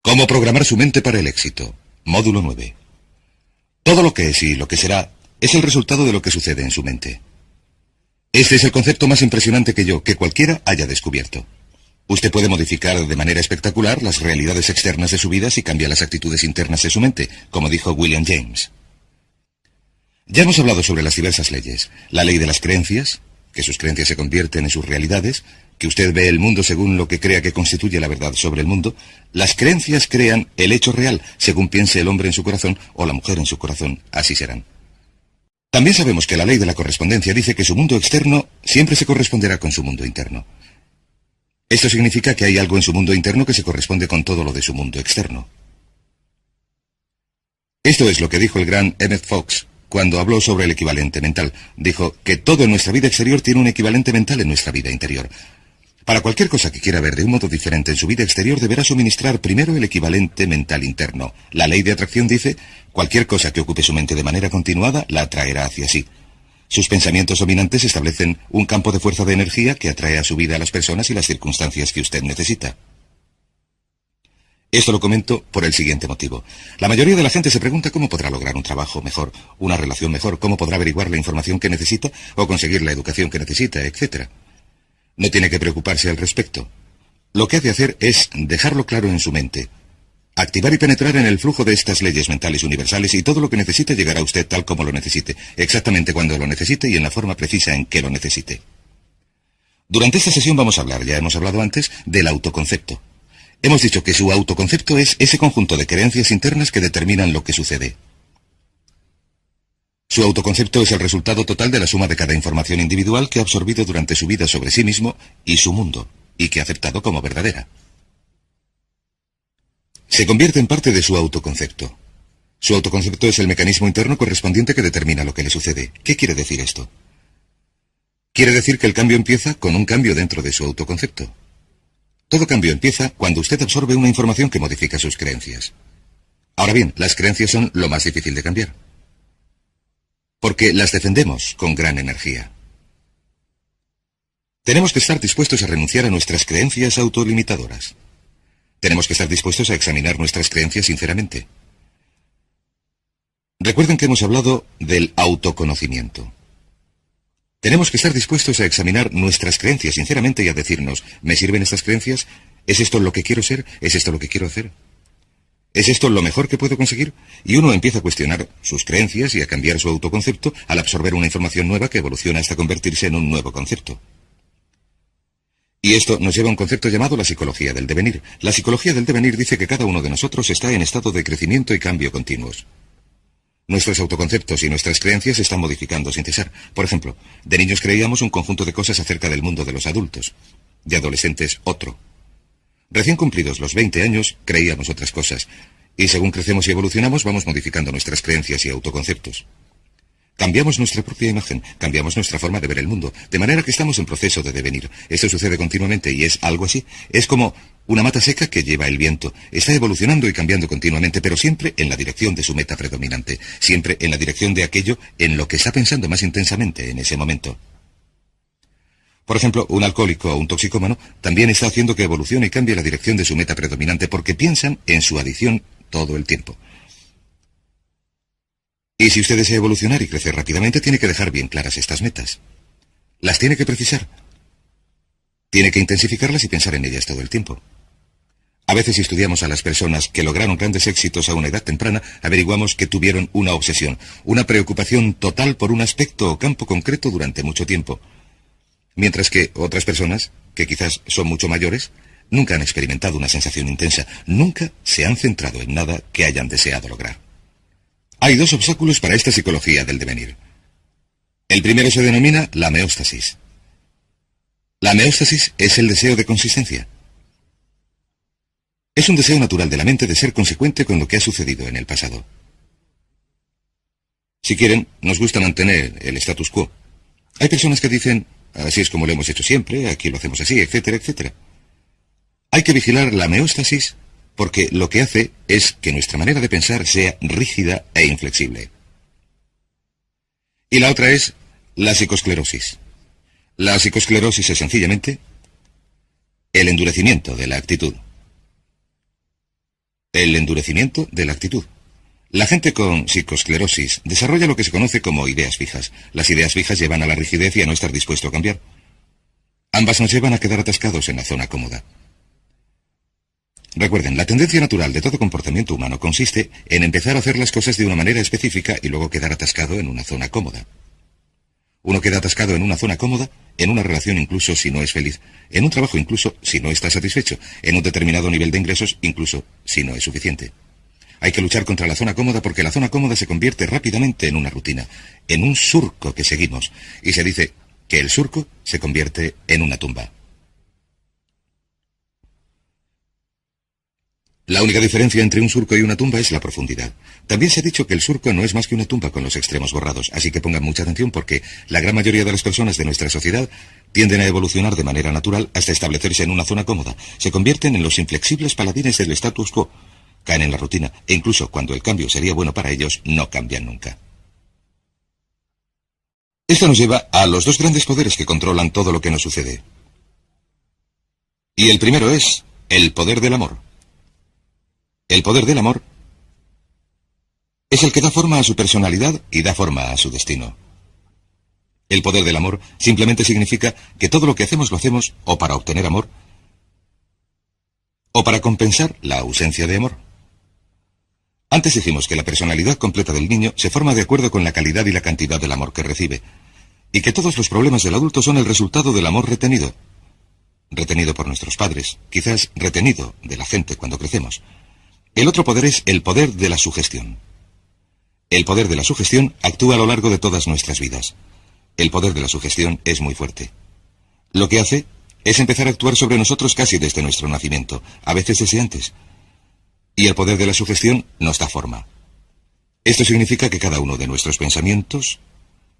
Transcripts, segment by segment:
Cómo programar su mente para el éxito. Módulo 9. Todo lo que es y lo que será es el resultado de lo que sucede en su mente. Este es el concepto más impresionante que cualquiera haya descubierto. Usted puede modificar de manera espectacular las realidades externas de su vida si cambia las actitudes internas de su mente, como dijo William James. Ya hemos hablado sobre las diversas leyes. La ley de las creencias, que sus creencias se convierten en sus realidades, que usted ve el mundo según lo que crea que constituye la verdad sobre el mundo. Las creencias crean el hecho real, según piense el hombre en su corazón o la mujer en su corazón, así serán. También sabemos que la ley de la correspondencia dice que su mundo externo siempre se corresponderá con su mundo interno. Esto significa que hay algo en su mundo interno que se corresponde con todo lo de su mundo externo. Esto es lo que dijo el gran Emmett Fox cuando habló sobre el equivalente mental. Dijo que todo en nuestra vida exterior tiene un equivalente mental en nuestra vida interior. Para cualquier cosa que quiera ver de un modo diferente en su vida exterior, deberá suministrar primero el equivalente mental interno. La ley de atracción dice, cualquier cosa que ocupe su mente de manera continuada, la atraerá hacia sí. Sus pensamientos dominantes establecen un campo de fuerza de energía que atrae a su vida a las personas y las circunstancias que usted necesita. Esto lo comento por el siguiente motivo. La mayoría de la gente se pregunta cómo podrá lograr un trabajo mejor, una relación mejor, cómo podrá averiguar la información que necesita o conseguir la educación que necesita, etc. No tiene que preocuparse al respecto. Lo que ha de hacer es dejarlo claro en su mente. Activar y penetrar en el flujo de estas leyes mentales universales y todo lo que necesite llegará a usted tal como lo necesite, exactamente cuando lo necesite y en la forma precisa en que lo necesite. Durante esta sesión vamos a hablar, ya hemos hablado antes, del autoconcepto. Hemos dicho que su autoconcepto es ese conjunto de creencias internas que determinan lo que sucede. Su autoconcepto es el resultado total de la suma de cada información individual que ha absorbido durante su vida sobre sí mismo y su mundo, y que ha aceptado como verdadera. Se convierte en parte de su autoconcepto. Su autoconcepto es el mecanismo interno correspondiente que determina lo que le sucede. ¿Qué quiere decir esto? Quiere decir que el cambio empieza con un cambio dentro de su autoconcepto. Todo cambio empieza cuando usted absorbe una información que modifica sus creencias. Ahora bien, las creencias son lo más difícil de cambiar, porque las defendemos con gran energía. Tenemos que estar dispuestos a renunciar a nuestras creencias autolimitadoras. Tenemos que estar dispuestos a examinar nuestras creencias sinceramente. Recuerden que hemos hablado del autoconocimiento. Tenemos que estar dispuestos a examinar nuestras creencias sinceramente y a decirnos, ¿me sirven estas creencias? ¿Es esto lo que quiero ser? ¿Es esto lo que quiero hacer? ¿Es esto lo mejor que puedo conseguir? Y uno empieza a cuestionar sus creencias y a cambiar su autoconcepto al absorber una información nueva que evoluciona hasta convertirse en un nuevo concepto. Y esto nos lleva a un concepto llamado la psicología del devenir. La psicología del devenir dice que cada uno de nosotros está en estado de crecimiento y cambio continuos. Nuestros autoconceptos y nuestras creencias se están modificando sin cesar. Por ejemplo, de niños creíamos un conjunto de cosas acerca del mundo de los adultos, de adolescentes otro. Recién cumplidos los 20 años, creíamos otras cosas, y según crecemos y evolucionamos, vamos modificando nuestras creencias y autoconceptos. Cambiamos nuestra propia imagen, cambiamos nuestra forma de ver el mundo, de manera que estamos en proceso de devenir. Esto sucede continuamente y es algo así. Es como una mata seca que lleva el viento. Está evolucionando y cambiando continuamente, pero siempre en la dirección de su meta predominante, siempre en la dirección de aquello en lo que está pensando más intensamente en ese momento. Por ejemplo, un alcohólico o un toxicómano también está haciendo que evolucione y cambie la dirección de su meta predominante porque piensan en su adicción todo el tiempo. Y si usted desea evolucionar y crecer rápidamente, tiene que dejar bien claras estas metas. Las tiene que precisar. Tiene que intensificarlas y pensar en ellas todo el tiempo. A veces, si estudiamos a las personas que lograron grandes éxitos a una edad temprana, averiguamos que tuvieron una obsesión, una preocupación total por un aspecto o campo concreto durante mucho tiempo. Mientras que otras personas, que quizás son mucho mayores, nunca han experimentado una sensación intensa, nunca se han centrado en nada que hayan deseado lograr. Hay dos obstáculos para esta psicología del devenir. El primero se denomina la meóstasis. La meóstasis es el deseo de consistencia. Es un deseo natural de la mente de ser consecuente con lo que ha sucedido en el pasado. Si quieren, nos gusta mantener el status quo. Hay personas que dicen, así es como lo hemos hecho siempre, aquí lo hacemos así, etcétera, etcétera. Hay que vigilar la meóstasis porque lo que hace es que nuestra manera de pensar sea rígida e inflexible. Y la otra es la psicosclerosis. La psicosclerosis es sencillamente el endurecimiento de la actitud. el endurecimiento de la actitud. La gente con psicoesclerosis desarrolla lo que se conoce como ideas fijas. Las ideas fijas llevan a la rigidez y a no estar dispuesto a cambiar. Ambas nos llevan a quedar atascados en la zona cómoda. Recuerden, la tendencia natural de todo comportamiento humano consiste en empezar a hacer las cosas de una manera específica y luego quedar atascado en una zona cómoda. Uno queda atascado en una zona cómoda, en una relación incluso si no es feliz, en un trabajo incluso si no está satisfecho, en un determinado nivel de ingresos incluso si no es suficiente. Hay que luchar contra la zona cómoda porque la zona cómoda se convierte rápidamente en una rutina, en un surco que seguimos, y se dice que el surco se convierte en una tumba. La única diferencia entre un surco y una tumba es la profundidad. También se ha dicho que el surco no es más que una tumba con los extremos borrados, así que pongan mucha atención porque la gran mayoría de las personas de nuestra sociedad tienden a evolucionar de manera natural hasta establecerse en una zona cómoda. Se convierten en los inflexibles paladines del status quo, caen en la rutina e incluso cuando el cambio sería bueno para ellos, no cambian nunca. Esto nos lleva a los dos grandes poderes que controlan todo lo que nos sucede. Y el primero es el poder del amor. El poder del amor es el que da forma a su personalidad y da forma a su destino. El poder del amor simplemente significa que todo lo que hacemos lo hacemos o para obtener amor o para compensar la ausencia de amor. Antes dijimos que la personalidad completa del niño se forma de acuerdo con la calidad y la cantidad del amor que recibe, y que todos los problemas del adulto son el resultado del amor retenido. Retenido por nuestros padres, quizás retenido de la gente cuando crecemos. El otro poder es el poder de la sugestión. El poder de la sugestión actúa a lo largo de todas nuestras vidas. El poder de la sugestión es muy fuerte. Lo que hace es empezar a actuar sobre nosotros casi desde nuestro nacimiento, a veces desde antes. Y el poder de la sugestión nos da forma. Esto significa que cada uno de nuestros pensamientos,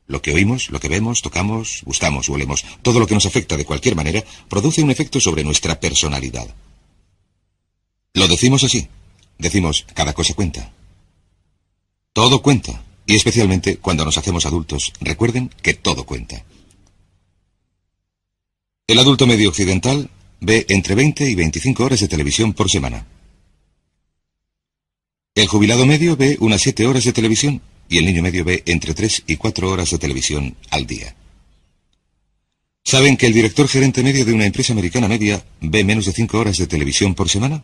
lo que oímos, lo que vemos, tocamos, gustamos o olemos, todo lo que nos afecta de cualquier manera, produce un efecto sobre nuestra personalidad. Lo decimos así. Decimos, cada cosa cuenta. Todo cuenta, y especialmente cuando nos hacemos adultos, recuerden que todo cuenta. El adulto medio occidental ve entre 20 y 25 horas de televisión por semana. El jubilado medio ve unas 7 horas de televisión, y el niño medio ve entre 3 y 4 horas de televisión al día. ¿Saben que el director gerente medio de una empresa americana media ve menos de 5 horas de televisión por semana?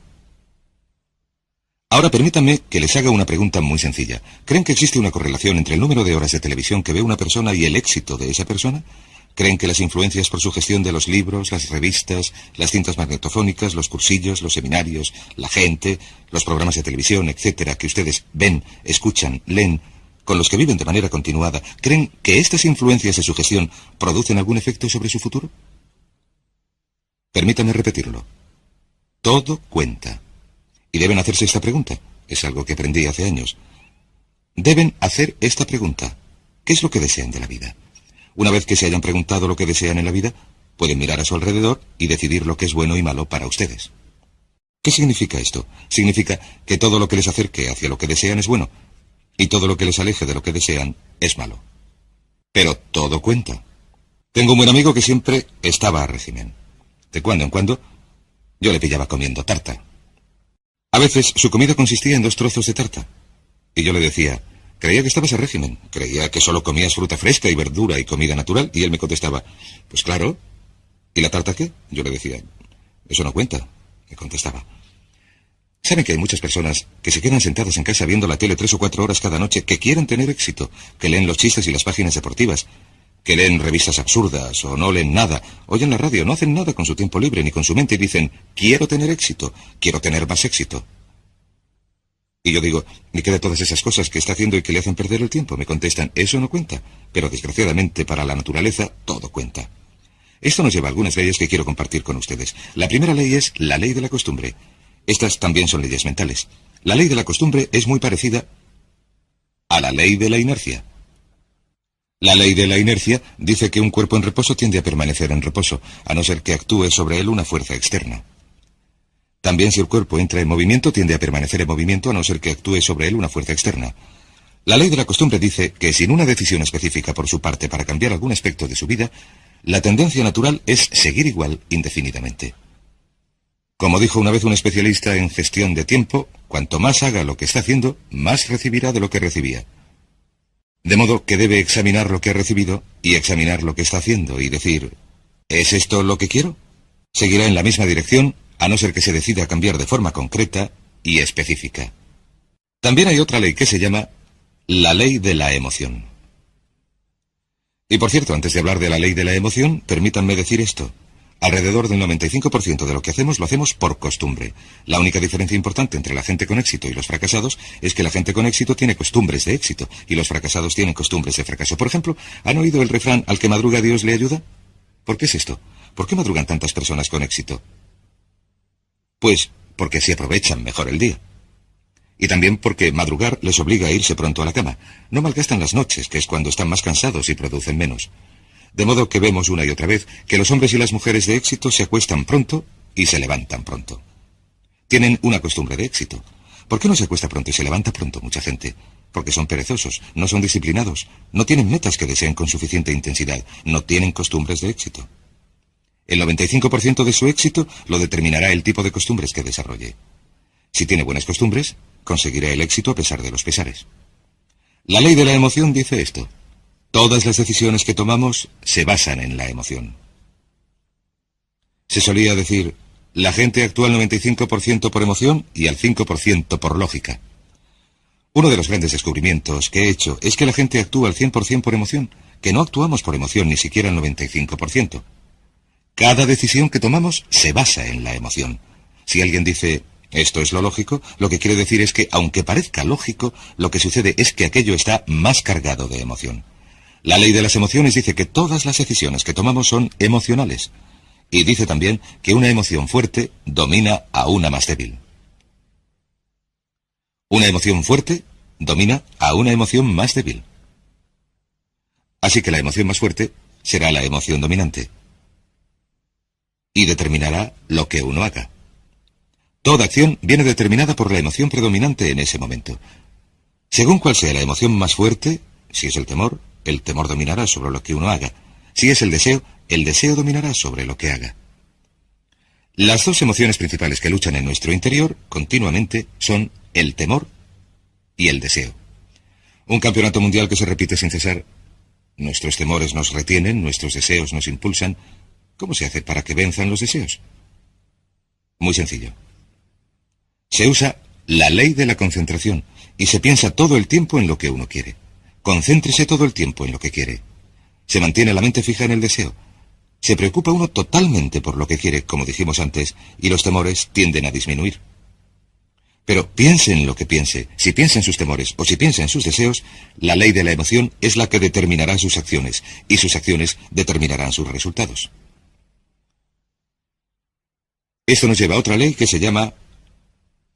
Ahora permítanme que les haga una pregunta muy sencilla. ¿Creen que existe una correlación entre el número de horas de televisión que ve una persona y el éxito de esa persona? ¿Creen que las influencias por sugestión de los libros, las revistas, las cintas magnetofónicas, los cursillos, los seminarios, la gente, los programas de televisión, etcétera, que ustedes ven, escuchan, leen, con los que viven de manera continuada, creen que estas influencias de sugestión producen algún efecto sobre su futuro? Permítanme repetirlo. Todo cuenta. Y deben hacerse esta pregunta. Es algo que aprendí hace años. Deben hacer esta pregunta. ¿Qué es lo que desean de la vida? Una vez que se hayan preguntado lo que desean en la vida, pueden mirar a su alrededor y decidir lo que es bueno y malo para ustedes. ¿Qué significa esto? Significa que todo lo que les acerque hacia lo que desean es bueno, y todo lo que les aleje de lo que desean es malo. Pero todo cuenta. Tengo un buen amigo que siempre estaba a régimen. De cuando en cuando, yo le pillaba comiendo tarta. A veces su comida consistía en 2 trozos de tarta. Y yo le decía, creía que estabas a régimen, creía que solo comías fruta fresca y verdura y comida natural. Y él me contestaba, pues claro. ¿Y la tarta qué? Yo le decía, eso no cuenta, me contestaba. ¿Saben que hay muchas personas que se quedan sentadas en casa viendo la tele 3 o 4 horas cada noche, que quieren tener éxito, que leen los chistes y las páginas deportivas, que leen revistas absurdas o no leen nada, oyen la radio, no hacen nada con su tiempo libre ni con su mente y dicen, quiero tener éxito, quiero tener más éxito? Y yo digo, ¿y qué de todas esas cosas que está haciendo y que le hacen perder el tiempo? Me contestan, eso no cuenta, pero desgraciadamente para la naturaleza todo cuenta. Esto nos lleva a algunas leyes que quiero compartir con ustedes. La primera ley es la ley de la costumbre. Estas también son leyes mentales. La ley de la costumbre es muy parecida a la ley de la inercia. La ley de la inercia dice que un cuerpo en reposo tiende a permanecer en reposo, a no ser que actúe sobre él una fuerza externa. También si el cuerpo entra en movimiento, tiende a permanecer en movimiento, a no ser que actúe sobre él una fuerza externa. La ley de la costumbre dice que sin una decisión específica por su parte para cambiar algún aspecto de su vida, la tendencia natural es seguir igual indefinidamente. Como dijo una vez un especialista en gestión de tiempo, Cuanto más haga lo que está haciendo, más recibirá de lo que recibía. De modo que debe examinar lo que ha recibido y examinar lo que está haciendo y decir, ¿es esto lo que quiero? Seguirá en la misma dirección, a no ser que se decida a cambiar de forma concreta y específica. También hay otra ley que se llama la ley de la emoción. Y por cierto, antes de hablar de la ley de la emoción, permítanme decir esto. Alrededor del 95% de lo que hacemos lo hacemos por costumbre. La única diferencia importante entre la gente con éxito y los fracasados es que la gente con éxito tiene costumbres de éxito y los fracasados tienen costumbres de fracaso. Por ejemplo, ¿han oído el refrán al que madruga Dios le ayuda? ¿Por qué es esto? ¿Por qué madrugan tantas personas con éxito? Pues porque así aprovechan mejor el día. Y también porque madrugar les obliga a irse pronto a la cama. No malgastan las noches, que es cuando están más cansados y producen menos. De modo que vemos una y otra vez que los hombres y las mujeres de éxito se acuestan pronto y se levantan pronto. Tienen una costumbre de éxito. ¿Por qué no se acuesta pronto y se levanta pronto mucha gente? Porque son perezosos, no son disciplinados, no tienen metas que deseen con suficiente intensidad, no tienen costumbres de éxito. El 95% de su éxito lo determinará el tipo de costumbres que desarrolle. Si tiene buenas costumbres, conseguirá el éxito a pesar de los pesares. La ley de la emoción dice esto. Todas las decisiones que tomamos se basan en la emoción. Se solía decir, la gente actúa al 95% por emoción y al 5% por lógica. Uno de los grandes descubrimientos que he hecho es que la gente actúa al 100% por emoción, que no actuamos por emoción ni siquiera al 95%. Cada decisión que tomamos se basa en la emoción. Si alguien dice, esto es lo lógico, lo que quiere decir es que, aunque parezca lógico, lo que sucede es que aquello está más cargado de emoción. La ley de las emociones dice que todas las decisiones que tomamos son emocionales. Y dice también que una emoción fuerte domina a una más débil. Una emoción fuerte domina a una emoción más débil. Así que la emoción más fuerte será la emoción dominante. Y determinará lo que uno haga. Toda acción viene determinada por la emoción predominante en ese momento. Según cuál sea la emoción más fuerte, si es el temor dominará sobre lo que uno haga. Si es el deseo dominará sobre lo que haga. Las dos emociones principales que luchan en nuestro interior continuamente son el temor y el deseo. Un campeonato mundial que se repite sin cesar. Nuestros temores nos retienen, nuestros deseos nos impulsan. ¿Cómo se hace para que venzan los deseos? Muy sencillo. Se usa la ley de la concentración y se piensa todo el tiempo en lo que uno quiere. Concéntrese todo el tiempo en lo que quiere. Se mantiene la mente fija en el deseo. Se preocupa uno totalmente por lo que quiere, como dijimos antes, y los temores tienden a disminuir. Pero piense en lo que piense, si piensa en sus temores o si piensa en sus deseos, la ley de la emoción es la que determinará sus acciones, y sus acciones determinarán sus resultados. Esto nos lleva a otra ley que se llama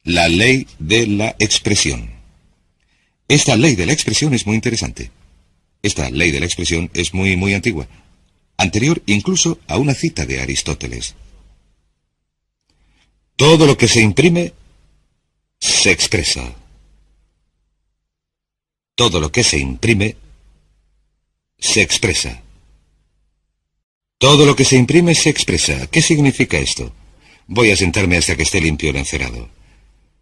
la ley de la expresión. Esta ley de la expresión es muy interesante. Esta ley de la expresión es muy antigua, anterior incluso a una cita de Aristóteles. Todo lo que se imprime se expresa. Todo lo que se imprime se expresa. Todo lo que se imprime se expresa. ¿Qué significa esto? Voy a sentarme hasta que esté limpio el encerado.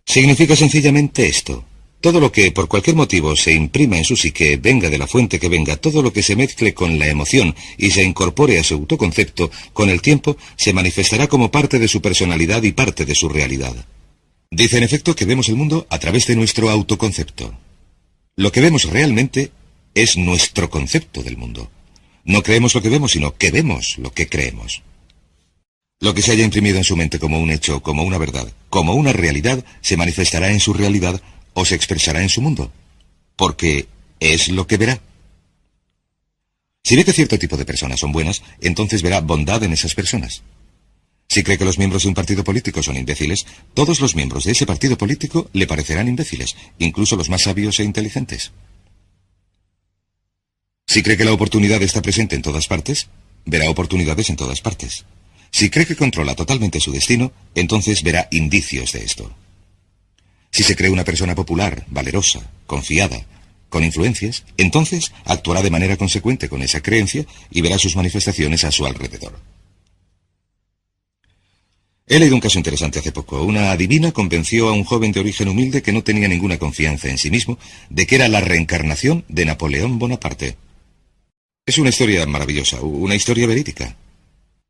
Significa sencillamente esto. Todo lo que por cualquier motivo se imprima en su psique, venga de la fuente que venga, todo lo que se mezcle con la emoción y se incorpore a su autoconcepto, con el tiempo se manifestará como parte de su personalidad y parte de su realidad. Dice en efecto que vemos el mundo a través de nuestro autoconcepto. Lo que vemos realmente es nuestro concepto del mundo. No creemos lo que vemos, sino que vemos lo que creemos. Lo que se haya imprimido en su mente como un hecho, como una verdad, como una realidad, se manifestará en su realidad o se expresará en su mundo, porque es lo que verá. Si ve que cierto tipo de personas son buenas, entonces verá bondad en esas personas. Si cree que los miembros de un partido político son imbéciles, todos los miembros de ese partido político le parecerán imbéciles, incluso los más sabios e inteligentes. Si cree que la oportunidad está presente en todas partes, verá oportunidades en todas partes. Si cree que controla totalmente su destino, entonces verá indicios de esto. Si se cree una persona popular, valerosa, confiada, con influencias, entonces actuará de manera consecuente con esa creencia y verá sus manifestaciones a su alrededor. He leído un caso interesante hace poco. Una adivina convenció a un joven de origen humilde que no tenía ninguna confianza en sí mismo de que era la reencarnación de Napoleón Bonaparte. Es una historia maravillosa, una historia verídica.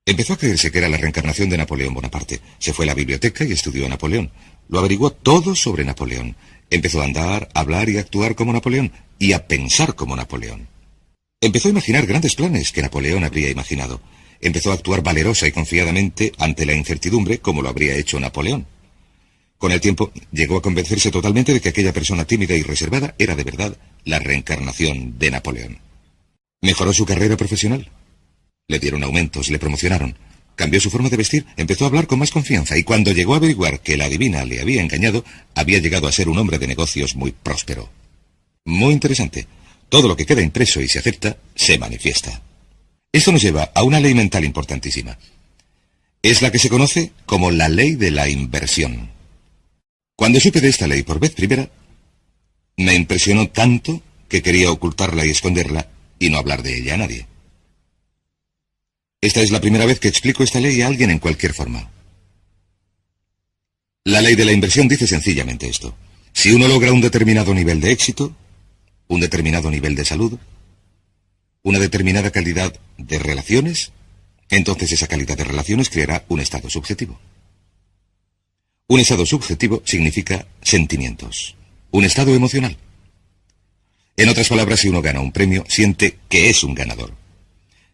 Empezó a creerse que era la reencarnación de Napoleón Bonaparte. Se fue a la biblioteca y estudió a Napoleón. Lo averiguó todo sobre Napoleón. Empezó a andar, a hablar y a actuar como Napoleón, y a pensar como Napoleón. Empezó a imaginar grandes planes que Napoleón habría imaginado. Empezó a actuar valerosa y confiadamente ante la incertidumbre como lo habría hecho Napoleón. Con el tiempo, llegó a convencerse totalmente de que aquella persona tímida y reservada era de verdad la reencarnación de Napoleón. Mejoró su carrera profesional. Le dieron aumentos, le promocionaron. Cambió su forma de vestir, empezó a hablar con más confianza y cuando llegó a averiguar que la adivina le había engañado, había llegado a ser un hombre de negocios muy próspero. Muy interesante. Todo lo que queda impreso y se acepta, se manifiesta. Esto nos lleva a una ley mental importantísima. Es la que se conoce como la ley de la inversión. Cuando supe de esta ley por vez primera, me impresionó tanto que quería ocultarla y esconderla y no hablar de ella a nadie. Esta es la primera vez que explico esta ley a alguien en cualquier forma. La ley de la inversión dice sencillamente esto. Si uno logra un determinado nivel de éxito, un determinado nivel de salud, una determinada calidad de relaciones, entonces esa calidad de relaciones creará un estado subjetivo. Un estado subjetivo significa sentimientos, un estado emocional. En otras palabras, si uno gana un premio, siente que es un ganador.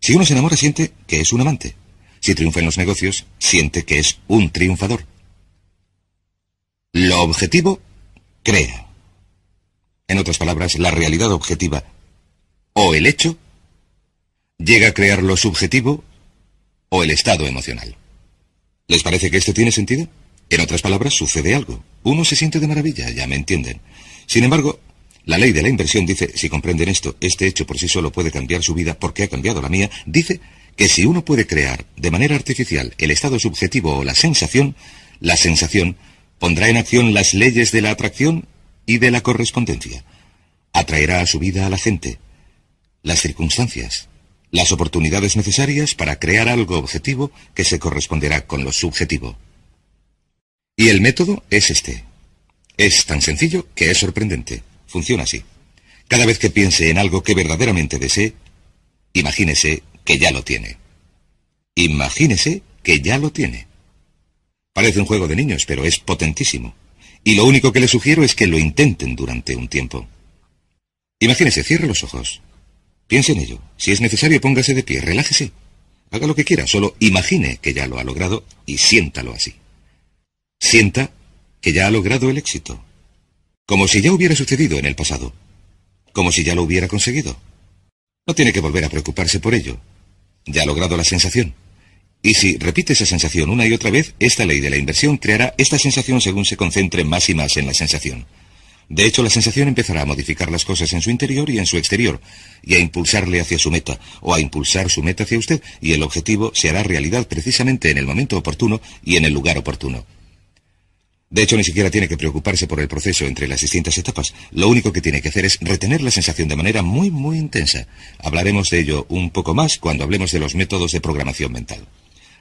Si uno se enamora, siente que es un amante. Si triunfa en los negocios, siente que es un triunfador. Lo objetivo crea. En otras palabras, la realidad objetiva o el hecho llega a crear lo subjetivo o el estado emocional. ¿Les parece que esto tiene sentido? En otras palabras, sucede algo. Uno se siente de maravilla, ya me entienden. Sin embargo, la ley de la inversión dice, si comprenden esto, este hecho por sí solo puede cambiar su vida porque ha cambiado la mía, dice que si uno puede crear de manera artificial el estado subjetivo o la sensación pondrá en acción las leyes de la atracción y de la correspondencia. Atraerá a su vida a la gente, las circunstancias, las oportunidades necesarias para crear algo objetivo que se corresponderá con lo subjetivo. Y el método es este. Es tan sencillo que es sorprendente. Funciona así. Cada vez que piense en algo que verdaderamente desee, imagínese que ya lo tiene. Imagínese que ya lo tiene. Parece un juego de niños, pero es potentísimo. Y lo único que les sugiero es que lo intenten durante un tiempo. Imagínese, cierre los ojos. Piense en ello. Si es necesario, póngase de pie, relájese. Haga lo que quiera, solo imagine que ya lo ha logrado y siéntalo así. Sienta que ya ha logrado el éxito. Como si ya hubiera sucedido en el pasado. Como si ya lo hubiera conseguido. No tiene que volver a preocuparse por ello. Ya ha logrado la sensación. Y si repite esa sensación una y otra vez, esta ley de la inversión creará esta sensación según se concentre más y más en la sensación. De hecho, la sensación empezará a modificar las cosas en su interior y en su exterior, y a impulsarle hacia su meta, o a impulsar su meta hacia usted, y el objetivo se hará realidad precisamente en el momento oportuno y en el lugar oportuno. De hecho, ni siquiera tiene que preocuparse por el proceso entre las distintas etapas. Lo único que tiene que hacer es retener la sensación de manera muy, muy intensa. Hablaremos de ello un poco más cuando hablemos de los métodos de programación mental.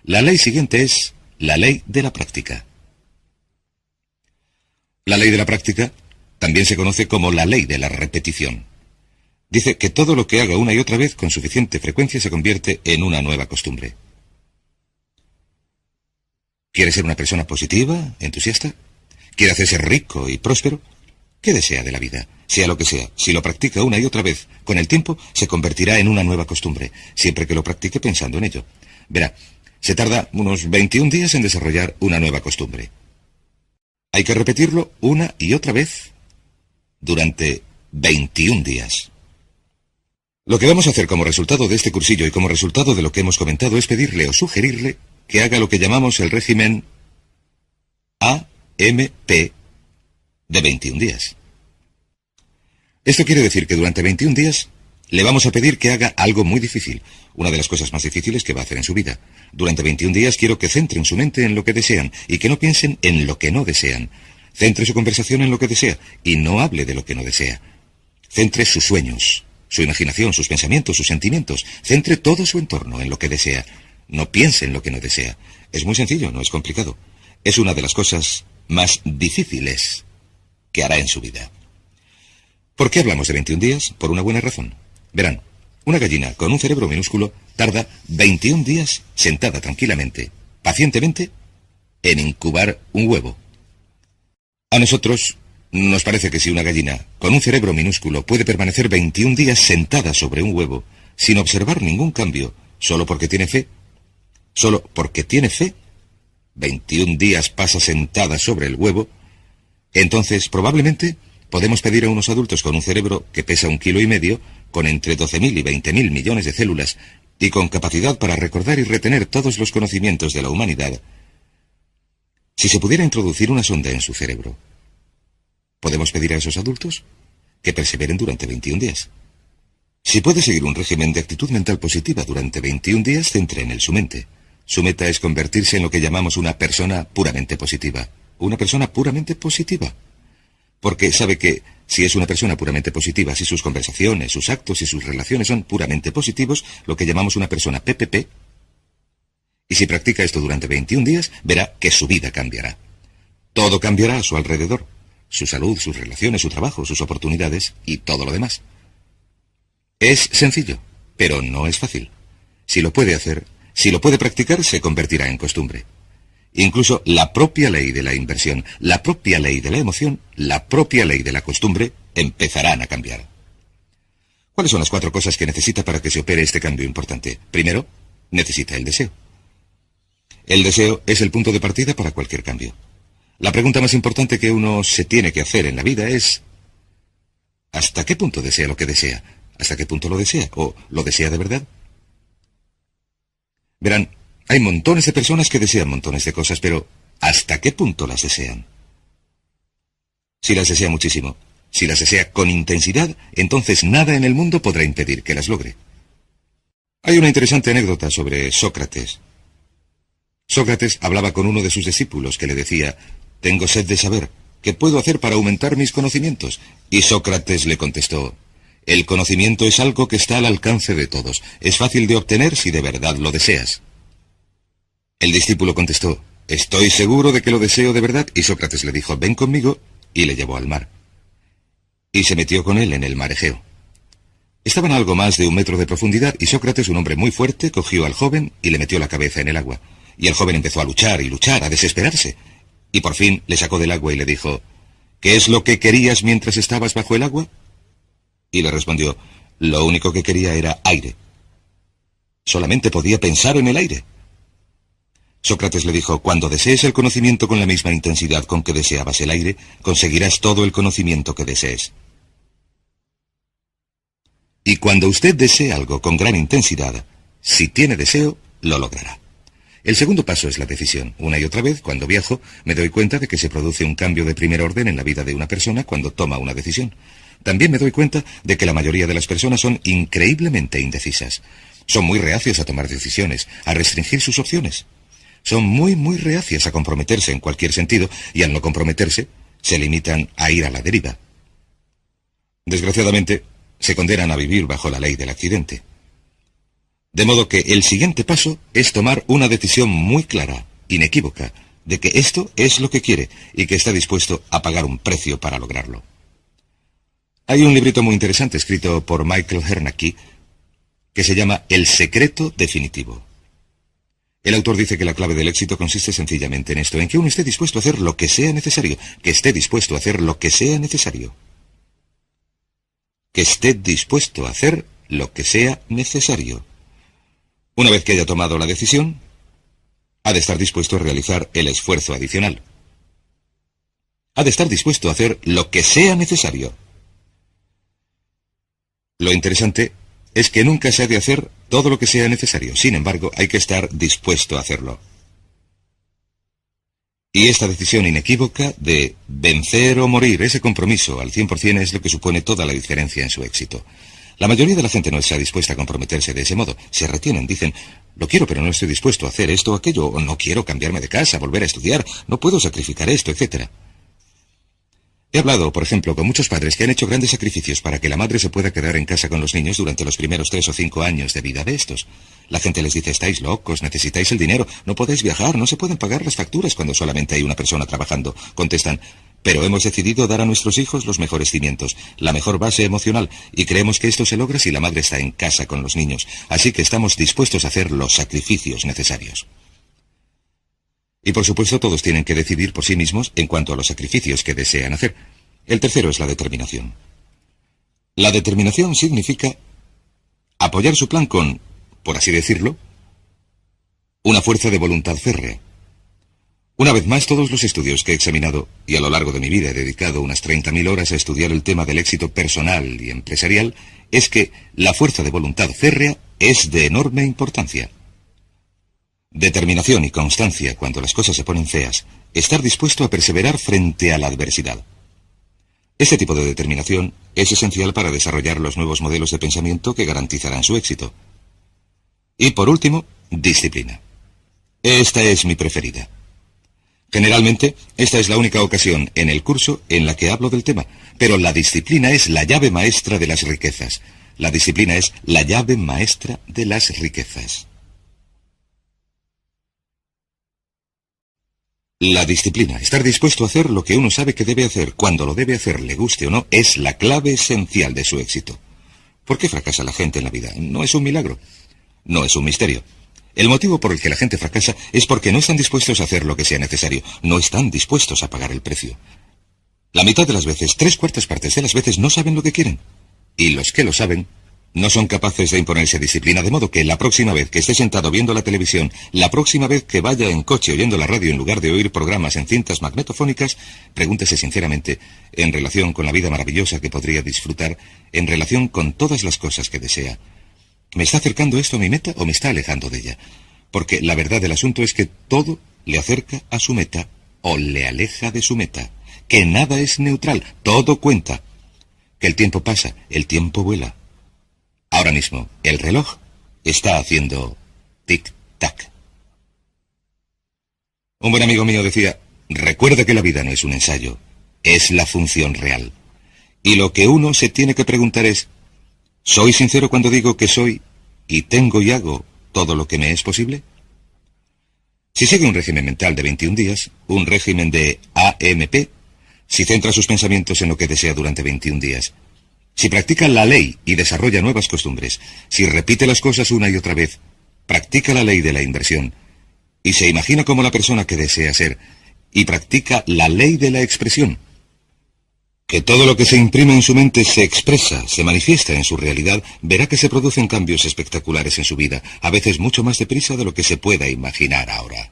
La ley siguiente es la ley de la práctica. La ley de la práctica también se conoce como la ley de la repetición. Dice que todo lo que haga una y otra vez con suficiente frecuencia se convierte en una nueva costumbre. ¿Quiere ser una persona positiva, entusiasta? ¿Quiere hacerse rico y próspero? ¿Qué desea de la vida? Sea lo que sea, si lo practica una y otra vez, con el tiempo se convertirá en una nueva costumbre, siempre que lo practique pensando en ello. Verá, se tarda unos 21 días en desarrollar una nueva costumbre. Hay que repetirlo una y otra vez durante 21 días. Lo que vamos a hacer como resultado de este cursillo y como resultado de lo que hemos comentado es pedirle o sugerirle que haga lo que llamamos el régimen AMP de 21 días. Esto quiere decir que durante 21 días le vamos a pedir que haga algo muy difícil, una de las cosas más difíciles que va a hacer en su vida. Durante 21 días quiero que centren su mente en lo que desean y que no piensen en lo que no desean. Centre su conversación en lo que desea y no hable de lo que no desea. Centre sus sueños, su imaginación, sus pensamientos, sus sentimientos. Centre todo su entorno en lo que desea. No piense en lo que no desea. Es muy sencillo, no es complicado. Es una de las cosas más difíciles que hará en su vida. ¿Por qué hablamos de 21 días? Por una buena razón. Verán, una gallina con un cerebro minúsculo tarda 21 días sentada tranquilamente, pacientemente, en incubar un huevo. A nosotros nos parece que si una gallina con un cerebro minúsculo puede permanecer 21 días sentada sobre un huevo sin observar ningún cambio, solo porque tiene fe, 21 días pasa sentada sobre el huevo, entonces probablemente podemos pedir a unos adultos con un cerebro que pesa 1,5 kilos, con entre 12.000 y 20.000 millones de células y con capacidad para recordar y retener todos los conocimientos de la humanidad. Si se pudiera introducir una sonda en su cerebro, podemos pedir a esos adultos que perseveren durante 21 días. Si puede seguir un régimen de actitud mental positiva durante 21 días, centre en él su mente. Su meta es convertirse en lo que llamamos una persona puramente positiva. Una persona puramente positiva. Porque sabe que si es una persona puramente positiva, si sus conversaciones, sus actos y sus relaciones son puramente positivos, lo que llamamos una persona PPP, y si practica esto durante 21 días, verá que su vida cambiará. Todo cambiará a su alrededor. Su salud, sus relaciones, su trabajo, sus oportunidades y todo lo demás. Es sencillo, pero no es fácil. Si lo puede hacer, si lo puede practicar, se convertirá en costumbre. Incluso la propia ley de la inversión, la propia ley de la emoción, la propia ley de la costumbre empezarán a cambiar. ¿Cuáles son las 4 cosas que necesita para que se opere este cambio importante? Primero, necesita el deseo. El deseo es el punto de partida para cualquier cambio. La pregunta más importante que uno se tiene que hacer en la vida es: ¿hasta qué punto desea lo que desea? ¿Hasta qué punto lo desea? ¿O lo desea de verdad? Verán, hay montones de personas que desean montones de cosas, pero ¿hasta qué punto las desean? Si las desea muchísimo, si las desea con intensidad, entonces nada en el mundo podrá impedir que las logre. Hay una interesante anécdota sobre Sócrates. Sócrates hablaba con uno de sus discípulos que le decía: «Tengo sed de saber, ¿qué puedo hacer para aumentar mis conocimientos?». Y Sócrates le contestó: «El conocimiento es algo que está al alcance de todos. Es fácil de obtener si de verdad lo deseas». El discípulo contestó: «Estoy seguro de que lo deseo de verdad». Y Sócrates le dijo: «Ven conmigo», y le llevó al mar. Y se metió con él en el mar Egeo. Estaban a algo más de 1 metro de profundidad, y Sócrates, un hombre muy fuerte, cogió al joven y le metió la cabeza en el agua. Y el joven empezó a luchar y luchar, a desesperarse. Y por fin le sacó del agua y le dijo: «¿Qué es lo que querías mientras estabas bajo el agua?». Y le respondió: «Lo único que quería era aire. Solamente podía pensar en el aire». Sócrates le dijo: «Cuando desees el conocimiento con la misma intensidad con que deseabas el aire, conseguirás todo el conocimiento que desees. Y cuando usted desee algo con gran intensidad, si tiene deseo, lo logrará». El segundo paso es la decisión. Una y otra vez, cuando viajo, me doy cuenta de que se produce un cambio de primer orden en la vida de una persona cuando toma una decisión. También me doy cuenta de que la mayoría de las personas son increíblemente indecisas. Son muy reacias a tomar decisiones, a restringir sus opciones. Son muy reacias a comprometerse en cualquier sentido, y al no comprometerse, se limitan a ir a la deriva. Desgraciadamente, se condenan a vivir bajo la ley del accidente. De modo que el siguiente paso es tomar una decisión muy clara, inequívoca, de que esto es lo que quiere y que está dispuesto a pagar un precio para lograrlo. Hay un librito muy interesante escrito por Michael Hernacki que se llama El secreto definitivo. El autor dice que la clave del éxito consiste sencillamente en esto, en que uno esté dispuesto a hacer lo que sea necesario, que esté dispuesto a hacer lo que sea necesario. Que esté dispuesto a hacer lo que sea necesario. Una vez que haya tomado la decisión, ha de estar dispuesto a realizar el esfuerzo adicional. Ha de estar dispuesto a hacer lo que sea necesario. Lo interesante es que nunca se ha de hacer todo lo que sea necesario. Sin embargo, hay que estar dispuesto a hacerlo. Y esta decisión inequívoca de vencer o morir, ese compromiso al 100% es lo que supone toda la diferencia en su éxito. La mayoría de la gente no está dispuesta a comprometerse de ese modo. Se retienen, dicen: lo quiero, pero no estoy dispuesto a hacer esto o aquello, o no quiero cambiarme de casa, volver a estudiar, no puedo sacrificar esto, etc. He hablado, por ejemplo, con muchos padres que han hecho grandes sacrificios para que la madre se pueda quedar en casa con los niños durante los primeros 3 o 5 años de vida de estos. La gente les dice, estáis locos, necesitáis el dinero, no podéis viajar, no se pueden pagar las facturas cuando solamente hay una persona trabajando. Contestan, pero hemos decidido dar a nuestros hijos los mejores cimientos, la mejor base emocional, y creemos que esto se logra si la madre está en casa con los niños, así que estamos dispuestos a hacer los sacrificios necesarios. Y por supuesto todos tienen que decidir por sí mismos en cuanto a los sacrificios que desean hacer. El tercero es la determinación. La determinación significa apoyar su plan con, por así decirlo, una fuerza de voluntad férrea. Una vez más, todos los estudios que he examinado, y a lo largo de mi vida he dedicado unas 30.000 horas a estudiar el tema del éxito personal y empresarial, es que la fuerza de voluntad férrea es de enorme importancia. Determinación y constancia cuando las cosas se ponen feas, estar dispuesto a perseverar frente a la adversidad. Este tipo de determinación es esencial para desarrollar los nuevos modelos de pensamiento que garantizarán su éxito. Y por último, disciplina. Esta es mi preferida. Generalmente, esta es la única ocasión en el curso en la que hablo del tema, pero la disciplina es la llave maestra de las riquezas. La disciplina es la llave maestra de las riquezas. La disciplina, estar dispuesto a hacer lo que uno sabe que debe hacer, cuando lo debe hacer, le guste o no, es la clave esencial de su éxito. ¿Por qué fracasa la gente en la vida? No es un milagro, no es un misterio. El motivo por el que la gente fracasa es porque no están dispuestos a hacer lo que sea necesario, no están dispuestos a pagar el precio. La mitad de las veces, 3/4 partes de las veces, no saben lo que quieren. Y los que lo saben, no son capaces de imponerse disciplina, de modo que la próxima vez que esté sentado viendo la televisión, la próxima vez que vaya en coche oyendo la radio en lugar de oír programas en cintas magnetofónicas, pregúntese sinceramente, en relación con la vida maravillosa que podría disfrutar, en relación con todas las cosas que desea, ¿me está acercando esto a mi meta o me está alejando de ella? Porque la verdad del asunto es que todo le acerca a su meta o le aleja de su meta, que nada es neutral, todo cuenta, que el tiempo pasa, el tiempo vuela. Ahora mismo, el reloj está haciendo tic-tac. Un buen amigo mío decía, recuerda que la vida no es un ensayo, es la función real. Y lo que uno se tiene que preguntar es, ¿soy sincero cuando digo que soy y tengo y hago todo lo que me es posible? Si sigue un régimen mental de 21 días, un régimen de AMP, si centra sus pensamientos en lo que desea durante 21 días, si practica la ley y desarrolla nuevas costumbres, si repite las cosas una y otra vez, practica la ley de la inversión, y se imagina como la persona que desea ser, y practica la ley de la expresión, que todo lo que se imprime en su mente se expresa, se manifiesta en su realidad, verá que se producen cambios espectaculares en su vida, a veces mucho más deprisa de lo que se pueda imaginar ahora.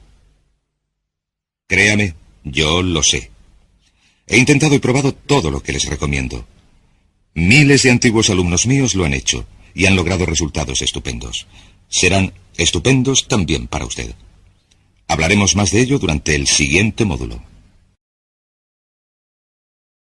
Créame, yo lo sé. He intentado y probado todo lo que les recomiendo. Miles de antiguos alumnos míos lo han hecho y han logrado resultados estupendos. Serán estupendos también para usted. Hablaremos más de ello durante el siguiente módulo.